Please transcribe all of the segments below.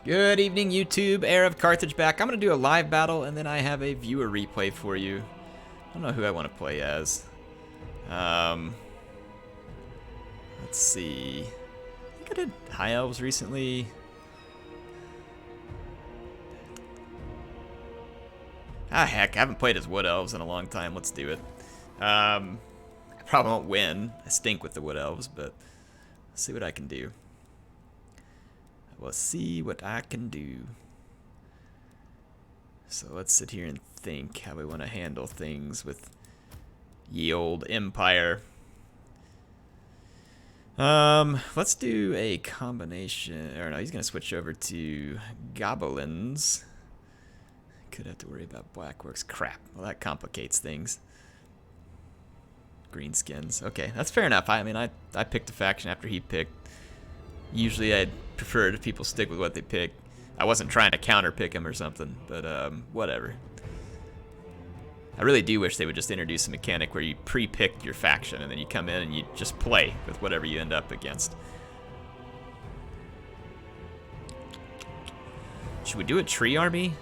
Good evening, YouTube. HeirofCarthage back. I'm going to do a live battle, and then I have a viewer replay for you. I don't know who I want to play as. Let's see. I think I did High Elves recently. Ah, heck. I haven't played as Wood Elves in a long time. Let's do it. I probably won't win. I stink with the Wood Elves, but let's see what I can do. We'll see what I can do. So let's sit here and think how we want to handle things with ye old empire. Let's do a combination. Or no, he's gonna switch over to goblins. Could have to worry about blackworks. Crap. Well, that complicates things. Greenskins. Okay, that's fair enough. I mean, I picked a faction after he picked. Usually I'd prefer if people stick with what they pick. I wasn't trying to counter pick him or something, but whatever. I really do wish they would just introduce a mechanic where you pre-pick your faction and then you come in and you just play with whatever you end up against. Should we do a tree army?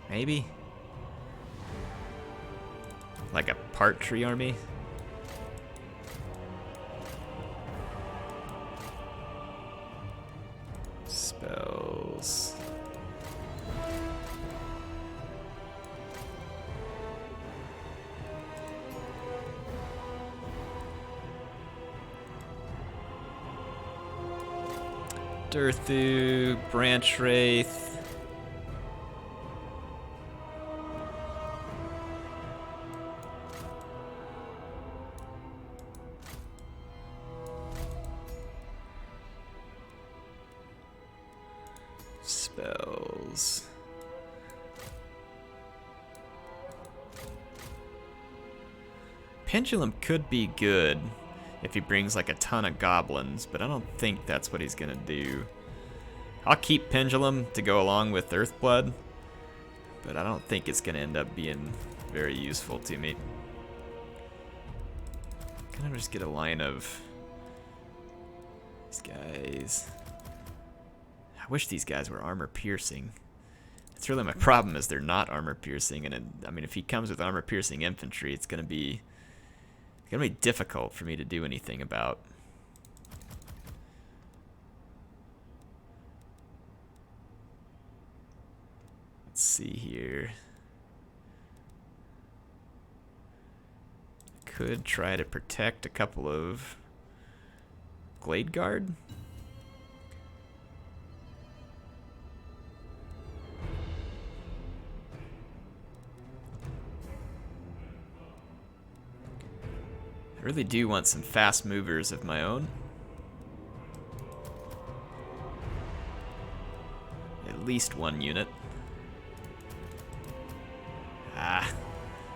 Maybe? Like a part tree army? Spells. Durthu, Branch Wraith. Spells. Pendulum could be good if he brings like a ton of goblins, but I don't think that's what he's gonna do. I'll keep Pendulum to go along with Earthblood, but I don't think it's gonna end up being very useful to me. Can I just get a line of these guys? I wish these guys were armor piercing. It's really my problem is they're not armor piercing, and I mean if he comes with armor piercing infantry, it's gonna be difficult for me to do anything about. Let's see here. Could try to protect a couple of Glade Guard. I really do want some fast movers of my own. At least one unit. Ah,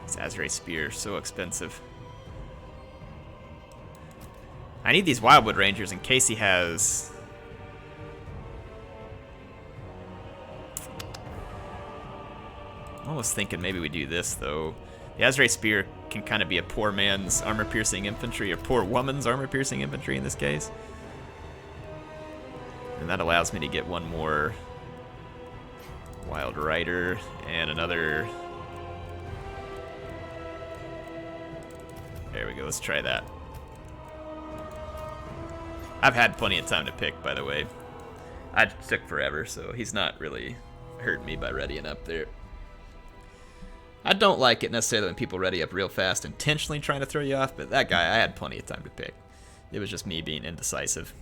this Azrae Spear, so expensive. I need these Wildwood Rangers in case he has... I'm almost thinking maybe we do this, though. The Azrae Spear can kind of be a poor man's armor-piercing infantry, or poor woman's armor-piercing infantry in this case. And that allows me to get one more Wild Rider and another... There we go, let's try that. I've had plenty of time to pick, by the way. I took forever, so he's not really hurting me by readying up there. I don't like it necessarily when people ready up real fast, intentionally trying to throw you off, but that guy, I had plenty of time to pick. It was just me being indecisive.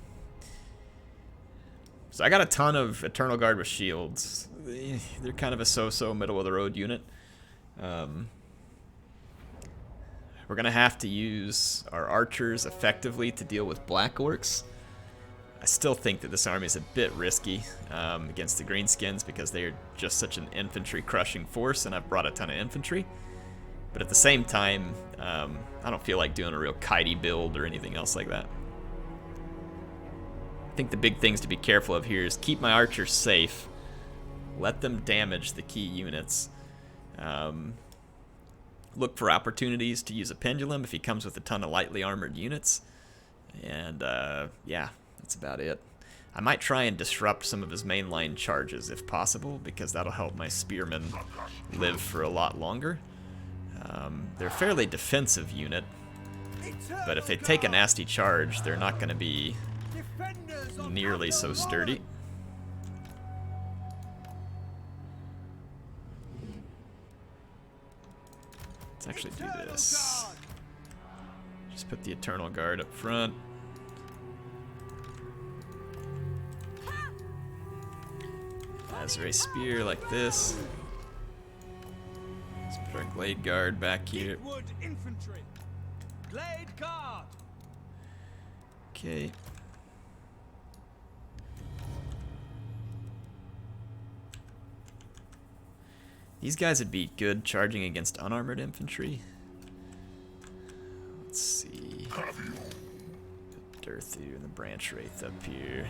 So I got a ton of Eternal Guard with shields. They're kind of a so-so middle-of-the-road unit. We're going to have to use our archers effectively to deal with Black Orcs. I still think that this army is a bit risky against the Greenskins because they are just such an infantry-crushing force, and I've brought a ton of infantry. But at the same time, I don't feel like doing a real kitey build or anything else like that. I think the big things to be careful of here is keep my archers safe, let them damage the key units, look for opportunities to use a pendulum if he comes with a ton of lightly armored units, and yeah, that's about it. I might try and disrupt some of his mainline charges if possible, because that'll help my spearmen live for a lot longer. They're a fairly defensive unit, but if they take a nasty charge, they're not going to be nearly so sturdy. Let's actually do this. Just put the Eternal Guard up front. Azure Spear like this. Let's put our Glade Guard back here. Okay. These guys would be good charging against unarmored infantry. Let's see. Put Durthu and the Branch Wraith up here.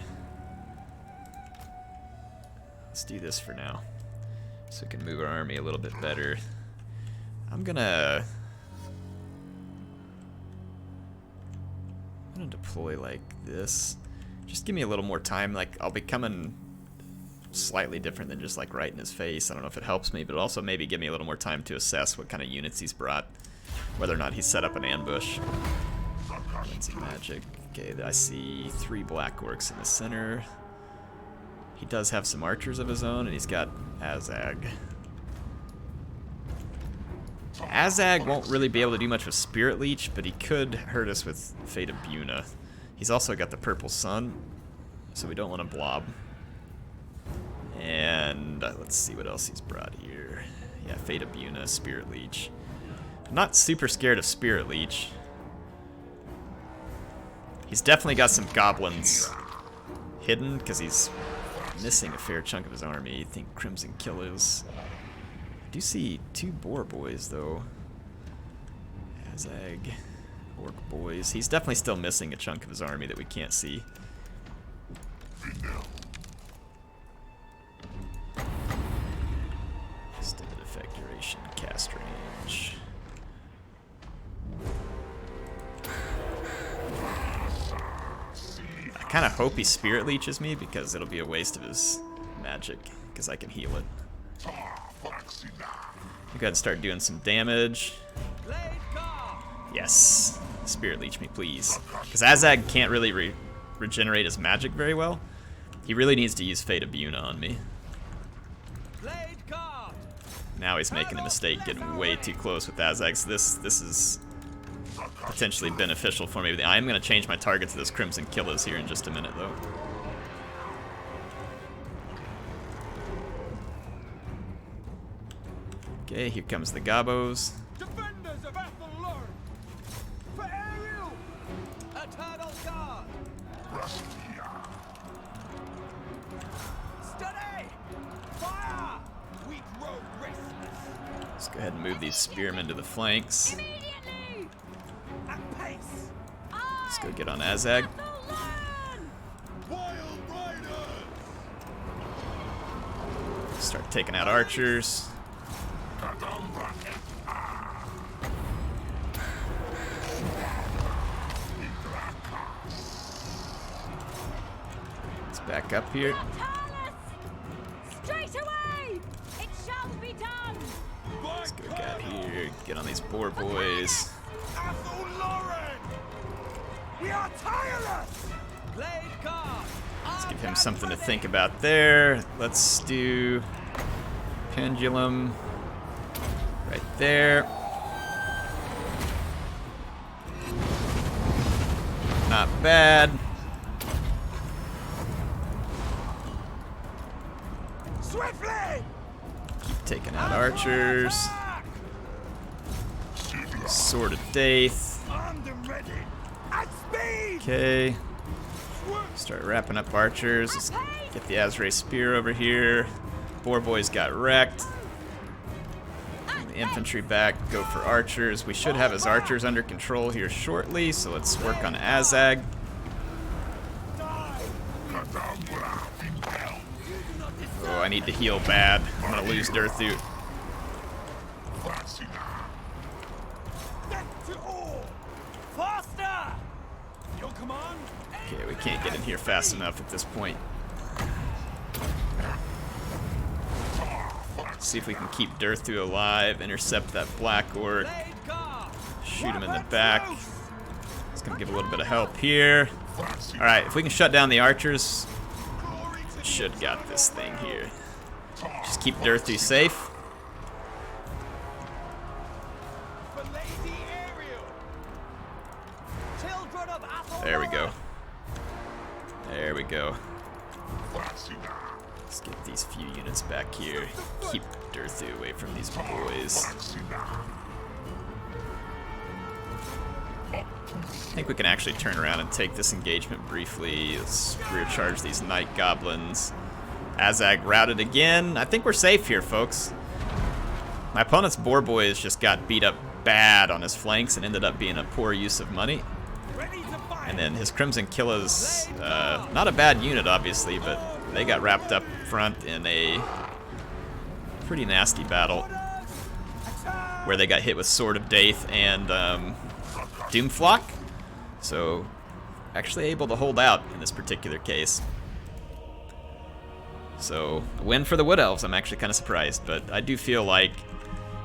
Let's do this for now, so we can move our army a little bit better. I'm gonna deploy like this. Just give me a little more time. Like, I'll be coming slightly different than just like right in his face. I don't know if it helps me, but also maybe give me a little more time to assess what kind of units he's brought, whether or not he's set up an ambush. Winds of Magic. Okay, I see 3 Black Orcs in the center. He does have some archers of his own, and he's got Azag. Azag won't really be able to do much with Spirit Leech, but he could hurt us with Fate of Buna. He's also got the Purple Sun, so we don't want to blob. And let's see what else he's brought here. Yeah, Fate of Buna, Spirit Leech. I'm not super scared of Spirit Leech. He's definitely got some goblins hidden, because he's missing a fair chunk of his army. I think Crimson Killers. I do see 2 Boar Boys, though. Azag, Orc Boys. He's definitely still missing a chunk of his army that we can't see. Extended effect duration, cast range. I kind of hope he Spirit Leeches me, because it'll be a waste of his magic, because I can heal it. Go ahead and start doing some damage. Yes. Spirit Leech me, please. Because Azag can't really regenerate his magic very well. He really needs to use Fate of Buna on me. Now he's making a mistake, getting way too close with Azag, so this is potentially beneficial for me. I am going to change my target to those Crimson Killers here in just a minute, though. Okay, here comes the Gobos. Defenders of Athelord! For Ariel! Eternal Guard! Steady! Fire! We grow restless! Let's go ahead and move these spearmen to the flanks. Immediately! At pace! Let's go get on Azag. Wild Riders! Start taking out archers. Let's back up here. Straight away! It shall be done! Let's go get here. Get on these Boar Boys. Athelord! We are tireless! Blade Guard! Let's give him something to think about there. Let's do Pendulum right there. Not bad. Swiftly! Keep taking out archers. Sword of Daith. Armed and ready! At speed! Okay. Start wrapping up archers. Let's get the Azure Spear over here. Boar Boys got wrecked. Bring the infantry back. Go for archers. We should have his archers under control here shortly, so let's work on Azag. Oh, I need to heal bad. I'm gonna lose Durthu. Death to all! Faster! Your command? Okay, we we can't get in here fast enough at this point. See if we can keep Durthu alive, intercept that Black Orc, shoot him in the back. It's gonna give a little bit of help here. Alright, if we can shut down the archers, we should got this thing here. Just keep Durthu safe. There we go. There we go. Let's get these few units back here. Keep Durthu away from these boys. I think we can actually turn around and take this engagement briefly. Let's rear charge these Night Goblins. Azag routed again. I think we're safe here, folks. My opponent's Boar Boys just got beat up bad on his flanks and ended up being a poor use of money. And then his Crimson Killas, not a bad unit, obviously, but they got wrapped up front in a pretty nasty battle where they got hit with Sword of Daith and Doomflock. So, actually able to hold out in this particular case. So, a win for the Wood Elves. I'm actually kind of surprised, but I do feel like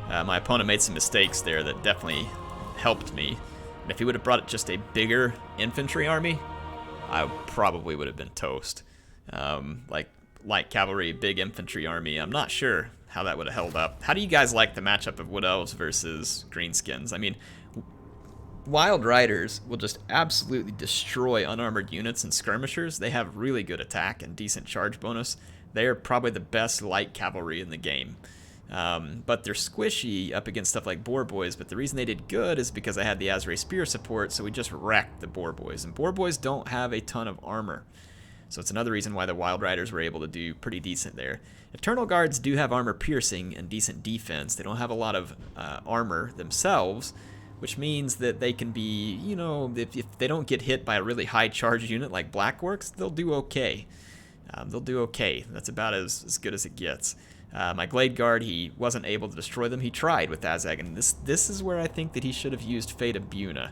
my opponent made some mistakes there that definitely helped me. And if he would have brought just a bigger infantry army, I probably would have been toast. Like light cavalry, big infantry army, I'm not sure how that would have held up. How do you guys like the matchup of Wood Elves versus Greenskins? I mean, Wild Riders will just absolutely destroy unarmored units and skirmishers. They have really good attack and decent charge bonus. They are probably the best light cavalry in the game. But they're squishy up against stuff like Boar Boys, but the reason they did good is because I had the Azray Spear support, so we just wrecked the Boar Boys. And Boar Boys don't have a ton of armor. So it's another reason why the Wild Riders were able to do pretty decent there. Eternal Guards do have armor piercing and decent defense. They don't have a lot of armor themselves, which means that they can be, you know, if they don't get hit by a really high charge unit like Black Orcs, they'll do okay. They'll do okay. That's about as good as it gets. My Glade Guard, he wasn't able to destroy them. He tried with Azag, and this is where I think that he should have used Fate of Buna.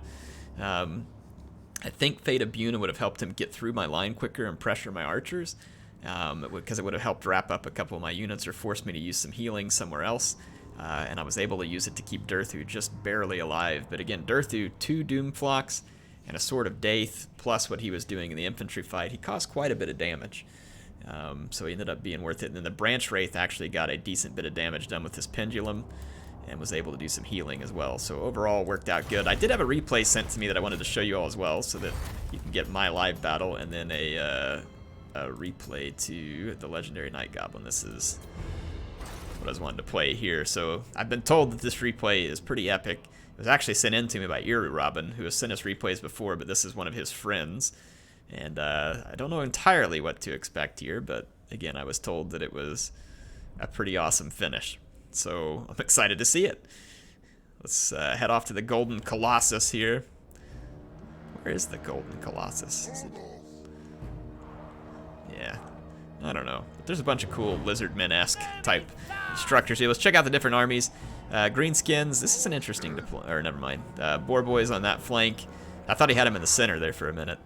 I think Fate of Buna would have helped him get through my line quicker and pressure my archers, because it would have helped wrap up a couple of my units or forced me to use some healing somewhere else. And I was able to use it to keep Durthu just barely alive. But again, Durthu, 2 Doomflocks and a Sword of Daith, plus what he was doing in the infantry fight, he caused quite a bit of damage. So he ended up being worth it. And then the Branch Wraith actually got a decent bit of damage done with his Pendulum and was able to do some healing as well. So overall, worked out good. I did have a replay sent to me that I wanted to show you all as well, so that you can get my live battle and then a replay to the Legendary Night Goblin. This is what I was wanting to play here. So I've been told that this replay is pretty epic. It was actually sent in to me by Robin, who has sent us replays before, but this is one of his friends. And I don't know entirely what to expect here, but again, I was told that it was a pretty awesome finish. So I'm excited to see it. Let's head off to the Golden Colossus here. Where is the Golden Colossus? Is it... Yeah, I don't know. But there's a bunch of cool lizardmen-esque type structures here. Let's check out the different armies. Greenskins, this is an interesting deploy. Or never mind. Boar Boys on that flank. I thought he had him in the center there for a minute.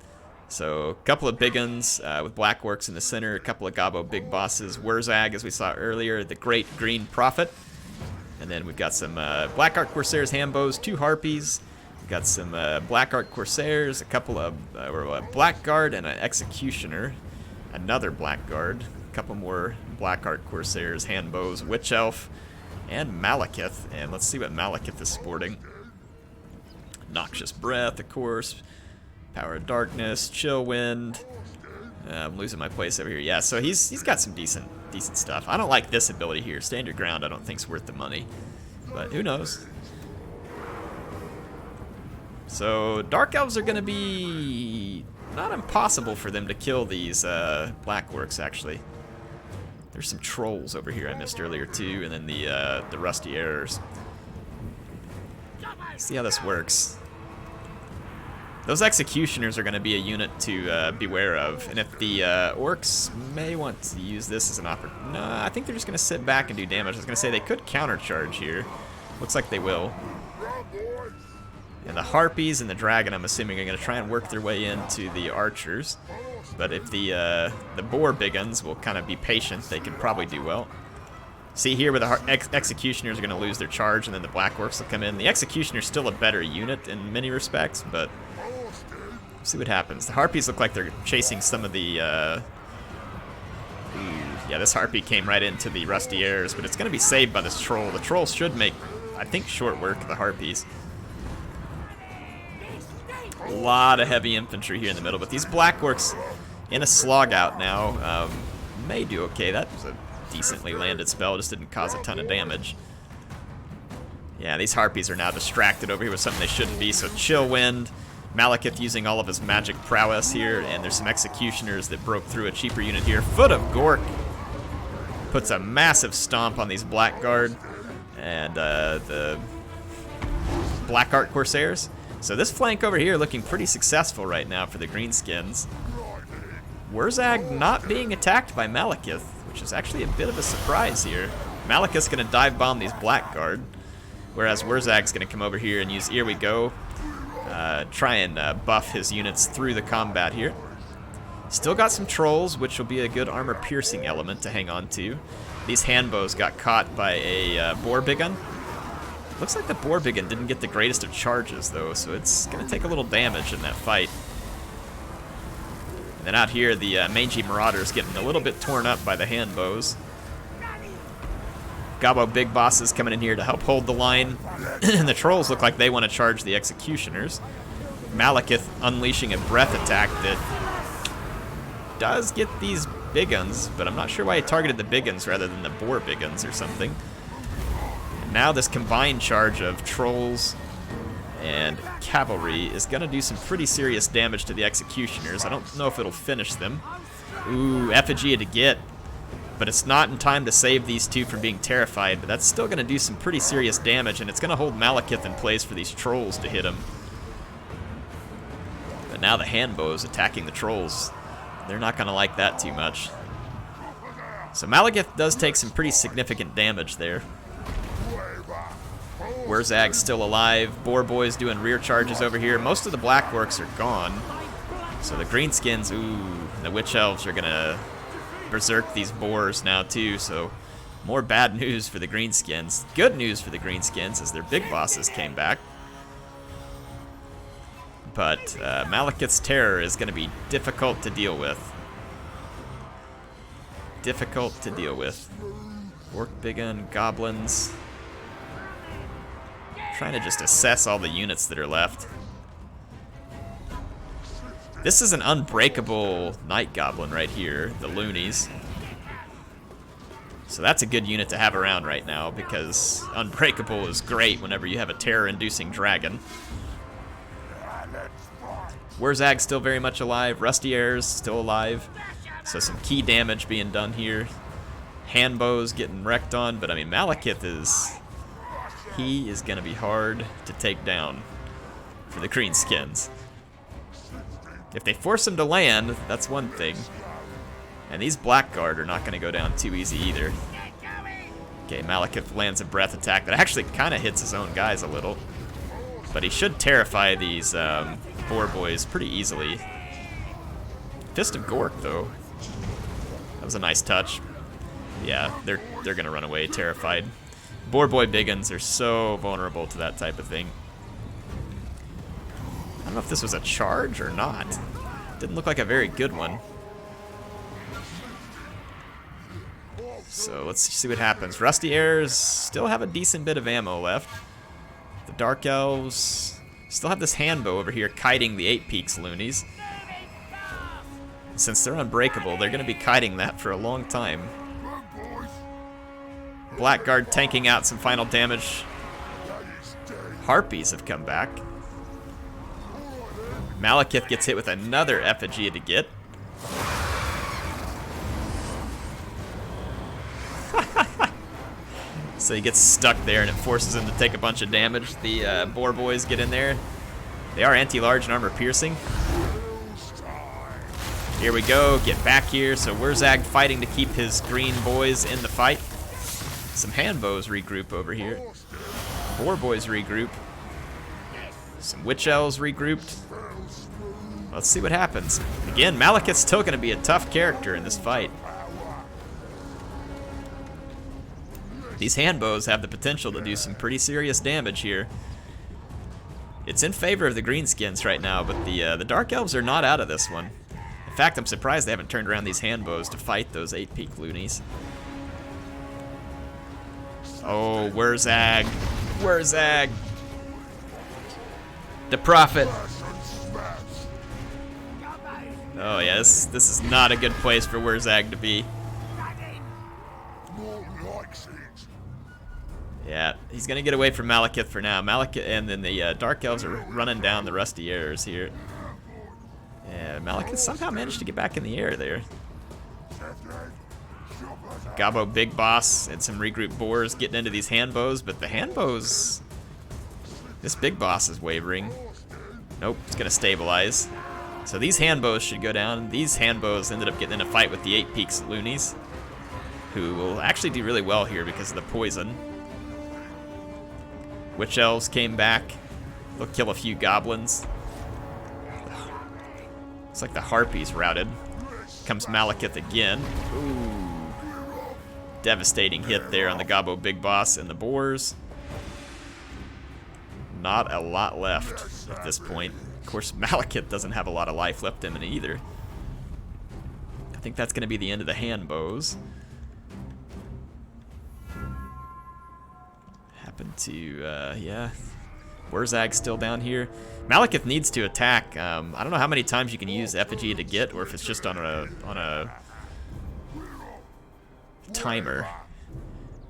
So a couple of big uns with Black Orcs in the center, a couple of Gabo big bosses, Wurzag, as we saw earlier, the Great Green Prophet. And then we've got some Black Ark Corsairs, Hambos, 2 Harpies. We've got some Black Ark Corsairs, a couple of Black Guard and an Executioner. Another Black Guard, a couple more Black Ark Corsairs, Handbows, Witch Elf, and Malekith. And let's see what Malekith is sporting. Noxious Breath, of course. Power of Darkness, Chill Wind. I'm losing my place over here. Yeah, so he's got some decent stuff. I don't like this ability here. Stand your ground I don't think's worth the money. But who knows? So Dark Elves are going to be not impossible for them to kill these Black Orcs, actually. There's some trolls over here I missed earlier too, and then the Rusty Errors. See how this works. Those Executioners are going to be a unit to beware of, and if the Orcs may want to use this as an opportunity... No, I think they're just going to sit back and do damage. I was going to say they could countercharge here. Looks like they will. And the Harpies and the Dragon, I'm assuming, are going to try and work their way into the Archers. But if the Boar big guns will kind of be patient, they can probably do well. See here where the Executioners are going to lose their charge, and then the Black Orcs will come in. The Executioner's still a better unit in many respects, but we'll see what happens. The Harpies look like they're chasing some of the... yeah, this Harpy came right into the Rusty Airs, but it's going to be saved by this Troll. The Troll should make, I think, short work of the Harpies. A lot of heavy infantry here in the middle, but these Black Orcs in a slog out now may do okay. That was a decently landed spell, just didn't cause a ton of damage. Yeah, these Harpies are now distracted over here with something they shouldn't be, so Chill Wind, Malekith using all of his magic prowess here, and there's some Executioners that broke through a cheaper unit here. Foot of Gork puts a massive stomp on these Blackguard and the Black Art Corsairs. So this flank over here looking pretty successful right now for the Greenskins. Wurzag not being attacked by Malekith, which is actually a bit of a surprise here. Malekith's going to dive bomb these Blackguard, whereas Wurzag's going to come over here and use Here We Go, try and buff his units through the combat here. Still got some Trolls, which will be a good armor-piercing element to hang on to. These Handbows got caught by a Boar big gun. Looks like the Boar big gun didn't get the greatest of charges, though, so it's going to take a little damage in that fight. And then out here, the Mangy Marauder's getting a little bit torn up by the Handbows. Gobbo Big Boss is coming in here to help hold the line. And the Trolls look like they want to charge the Executioners. Malekith unleashing a breath attack that does get these big guns, but I'm not sure why he targeted the big guns rather than the Boar big guns or something. And now this combined charge of Trolls and Cavalry is going to do some pretty serious damage to the Executioners. I don't know if it'll finish them. Ooh, Effigy to get. But it's not in time to save these two from being terrified, but that's still going to do some pretty serious damage, and it's going to hold Malekith in place for these Trolls to hit him. But now the Handbows attacking the Trolls. They're not going to like that too much. So Malekith does take some pretty significant damage there. Wurzag's still alive. Boar Boy's doing rear charges over here. Most of the Black Orcs are gone. So the Greenskins, ooh, the Witch Elves are going to berserk these Boars now too, so more bad news for the Greenskins. Good news for the Greenskins is their big bosses came back. But Malekith's terror is going to be difficult to deal with. Difficult to deal with. Orc big gun, Goblins. Trying to just assess all the units that are left. This is an unbreakable Night Goblin right here, the Loonies. So that's a good unit to have around right now because unbreakable is great whenever you have a terror-inducing dragon. Wurzag's still very much alive. Rusty Airs still alive. So some key damage being done here. Handbows getting wrecked on, but I mean Malekith is... he is going to be hard to take down for the Greenskins. If they force him to land, that's one thing. And these Blackguard are not going to go down too easy either. Okay, Malekith lands a breath attack that actually kind of hits his own guys a little. But he should terrify these Boar Boys pretty easily. Fist of Gork, though. That was a nice touch. Yeah, they're going to run away terrified. Boar Boy big guns are so vulnerable to that type of thing. I don't know if this was a charge or not. Didn't look like a very good one. So let's see what happens. Rusty Airs still have a decent bit of ammo left. The Dark Elves still have this Handbow over here kiting the 8 Peaks Loonies. Since they're unbreakable, they're going to be kiting that for a long time. Blackguard tanking out some final damage. Harpies have come back. Malekith gets hit with another Effigy to get. So he gets stuck there and it forces him to take a bunch of damage. The Boar Boys get in there. They are anti-large and armor piercing. Here we go, get back here. So Wurzag fighting to keep his green boys in the fight. Some Handbows regroup over here. Boar Boys regroup. Some witch elves regrouped. Let's see what happens. Again, Malekith's still going to be a tough character in this fight. These handbows have the potential to do some pretty serious damage here. It's in favor of the greenskins right now, but the dark elves are not out of this one. In fact, I'm surprised they haven't turned around these handbows to fight those 8-peak loonies. Oh, WARHAMMER! WARHAMMER! The prophet. Oh yeah, this is not a good place for WARHAMMER to be. Yeah, he's gonna get away from Malekith for now. Malekith, and then the Dark Elves are running down the Rusty Arrows here. Yeah, Malekith somehow managed to get back in the air there. Gobbo Big Boss and some regrouped boars getting into these handbows, but the handbows... This Big Boss is wavering. Nope, it's gonna stabilize. So these handbows should go down. These handbows ended up getting in a fight with the 8 Peaks loonies, who will actually do really well here because of the poison. Witch elves came back. They'll kill a few goblins. Looks like the harpies routed. Comes Malekith again. Ooh. Devastating hit there on the Gobbo Big Boss and the boars. Not a lot left at this point. Of course, Malekith doesn't have a lot of life left in it either. I think that's going to be the end of the handbows. Happened to, yeah. WARHAMMER's still down here. Malekith needs to attack. I don't know how many times you can use Effigy to get, or if it's just on a timer.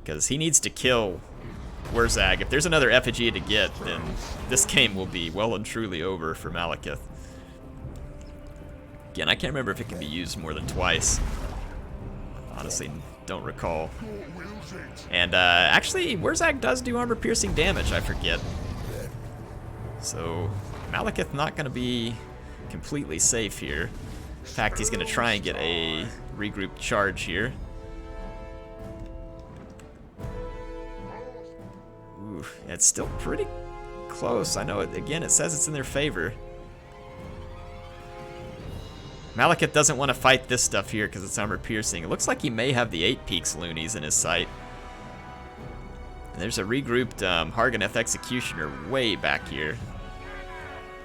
Because he needs to kill WARHAMMER. If there's another Effigy to get, then this game will be well and truly over for Malekith. Again, I can't remember if it can be used more than twice. Honestly, don't recall. And actually, WARHAMMER does do armor-piercing damage, I forget. So, Malekith not going to be completely safe here. In fact, he's going to try and get a regrouped charge here. Ooh, it's still pretty close. I know, again, it says it's in their favor. Malekith doesn't want to fight this stuff here because it's armor-piercing. It looks like he may have the 8 Peaks loonies in his sight. And there's a regrouped Harganeth Executioner way back here.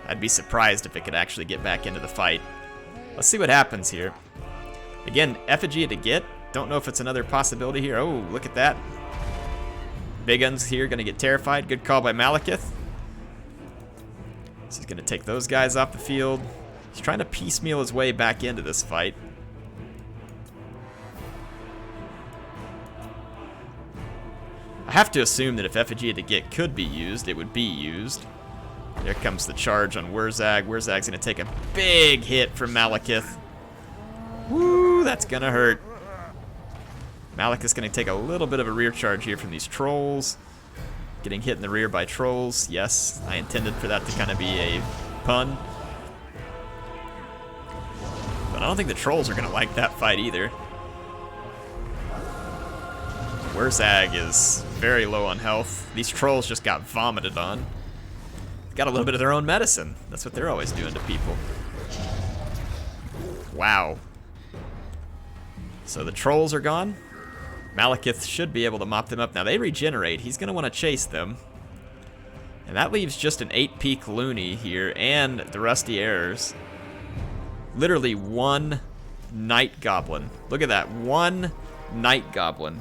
I'd be surprised if it could actually get back into the fight. Let's see what happens here. Again, Effigy to get. Don't know if it's another possibility here. Oh, look at that. Big Uns here going to get terrified. Good call by Malekith. So he's going to take those guys off the field. He's trying to piecemeal his way back into this fight. I have to assume that if Effigy to get could be used, it would be used. There comes the charge on WARHAMMER. WARHAMMER's going to take a big hit from Malekith. Woo, that's going to hurt. Malekith's going to take a little bit of a rear charge here from these trolls. Getting hit in the rear by trolls. Yes, I intended for that to kind of be a pun. But I don't think the trolls are going to like that fight either. WARHAMMER is very low on health. These trolls just got vomited on. Got a little bit of their own medicine. That's what they're always doing to people. Wow. So the trolls are gone. Malekith should be able to mop them up. Now they regenerate. He's going to want to chase them. And that leaves just an 8 Peak loony here and the Rusty Arrows. Literally one Night Goblin. Look at that. One Night Goblin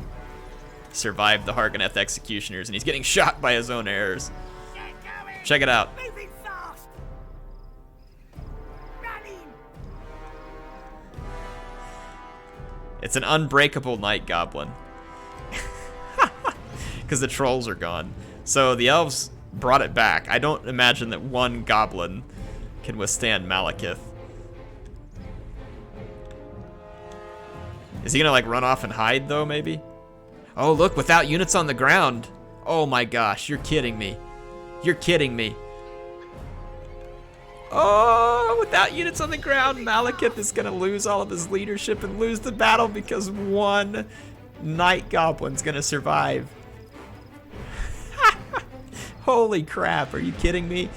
survived the Harganeth Executioners, and he's getting shot by his own arrows. Check it out. Moving fast. Running. It's an unbreakable Night Goblin. Because the trolls are gone. So the elves brought it back. I don't imagine that one goblin can withstand Malekith. Is he gonna like run off and hide though, maybe? Oh look, without units on the ground. Oh my gosh, you're kidding me. You're kidding me. Oh, without units on the ground, Malekith is gonna lose all of his leadership and lose the battle because one Night Goblin's gonna survive. Holy crap, are you kidding me?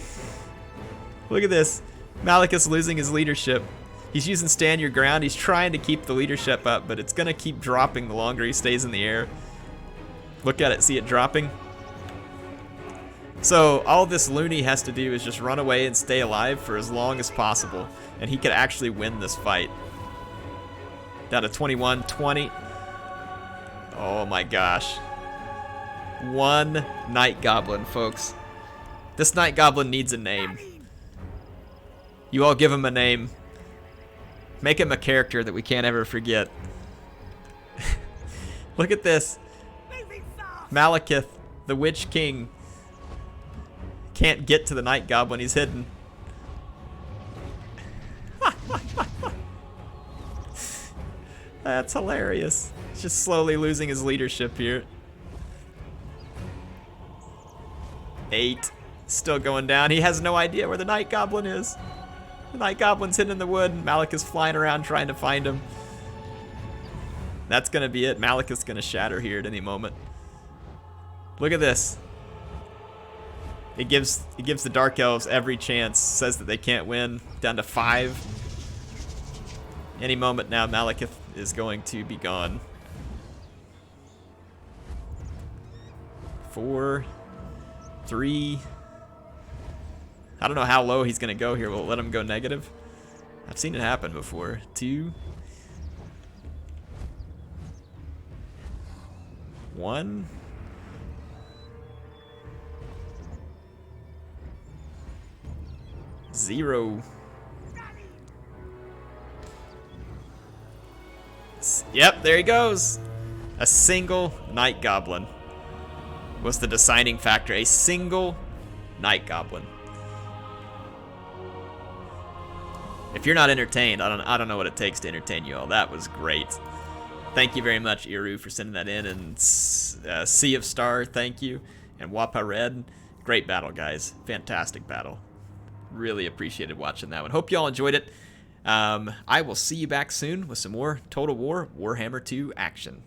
Look at this. Malachus losing his leadership. He's using stand your ground. He's trying to keep the leadership up, but it's going to keep dropping the longer he stays in the air. Look at it. See it dropping? So all this loony has to do is just run away and stay alive for as long as possible, and he could actually win this fight. Down to 21, 20. Oh my gosh. One Night Goblin, folks. This Night Goblin needs a name. You all give him a name. Make him a character that we can't ever forget. Look at this. Malekith, the Witch King, can't get to the Night Goblin. He's hidden. That's hilarious. He's just slowly losing his leadership here. 8. Still going down. He has no idea where the Night Goblin is. The Night Goblin's hidden in the wood. Malek is flying around trying to find him. That's going to be it. Malek is going to shatter here at any moment. Look at this. It gives the Dark Elves every chance. Says that they can't win. Down to 5. Any moment now, Malekith is going to be gone. 4, 3. I don't know how low he's going to go here. Will it let him go negative? I've seen it happen before. 2. 1. Zero. Yep, there he goes. A single Night Goblin was the deciding factor. A single Night Goblin. If you're not entertained, I don't know what it takes to entertain you all. That was great. Thank you very much, Iru, for sending that in. And Sea of Star, thank you. And Wapa Red, great battle, guys. Fantastic battle. Really appreciated watching that one. Hope you all enjoyed it. I will see you back soon with some more Total War Warhammer 2 action.